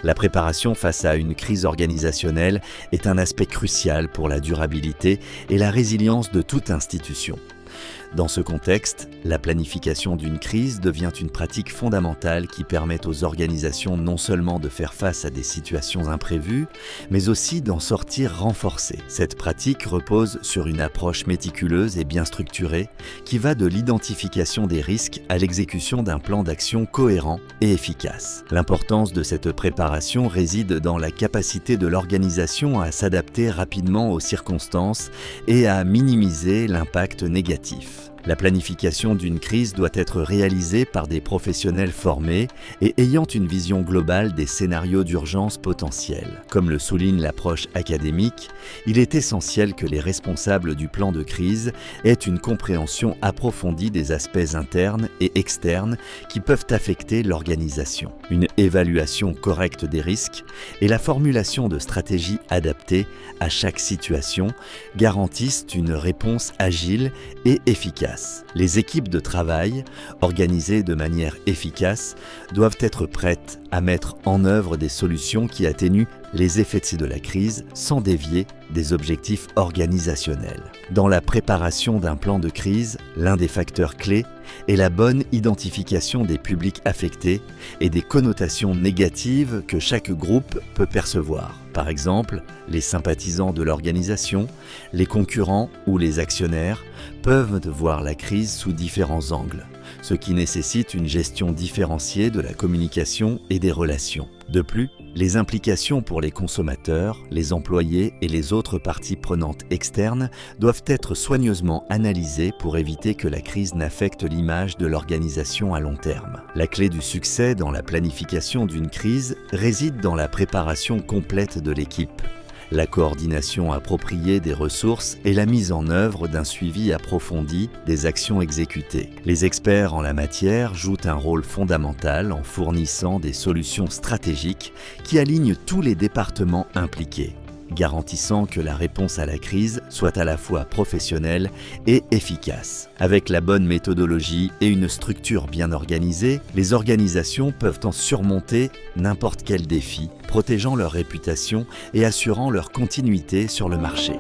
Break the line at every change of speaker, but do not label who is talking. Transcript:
La préparation face à une crise organisationnelle est un aspect crucial pour la durabilité et la résilience de toute institution. Dans ce contexte, la planification d'une crise devient une pratique fondamentale qui permet aux organisations non seulement de faire face à des situations imprévues, mais aussi d'en sortir renforcées. Cette pratique repose sur une approche méticuleuse et bien structurée qui va de l'identification des risques à l'exécution d'un plan d'action cohérent et efficace. L'importance de cette préparation réside dans la capacité de l'organisation à s'adapter rapidement aux circonstances et à minimiser l'impact négatif. La planification d'une crise doit être réalisée par des professionnels formés et ayant une vision globale des scénarios d'urgence potentiels. Comme le souligne l'approche académique, il est essentiel que les responsables du plan de crise aient une compréhension approfondie des aspects internes et externes qui peuvent affecter l'organisation. Une évaluation correcte des risques et la formulation de stratégies adaptées à chaque situation garantissent une réponse agile et efficace. Les équipes de travail, organisées de manière efficace, doivent être prêtes à mettre en œuvre des solutions qui atténuent les effets de la crise sans dévier des objectifs organisationnels. Dans la préparation d'un plan de crise, l'un des facteurs clés est la bonne identification des publics affectés et des connotations négatives que chaque groupe peut percevoir. Par exemple, les sympathisants de l'organisation, les concurrents ou les actionnaires peuvent voir la crise sous différents angles, ce qui nécessite une gestion différenciée de la communication et des relations. De plus, les implications pour les consommateurs, les employés et les autres parties prenantes externes doivent être soigneusement analysées pour éviter que la crise n'affecte l'image de l'organisation à long terme. La clé du succès dans la planification d'une crise réside dans la préparation complète de l'équipe, la coordination appropriée des ressources et la mise en œuvre d'un suivi approfondi des actions exécutées. Les experts en la matière jouent un rôle fondamental en fournissant des solutions stratégiques qui alignent tous les départements impliqués, garantissant que la réponse à la crise soit à la fois professionnelle et efficace. Avec la bonne méthodologie et une structure bien organisée, les organisations peuvent en surmonter n'importe quel défi, protégeant leur réputation et assurant leur continuité sur le marché.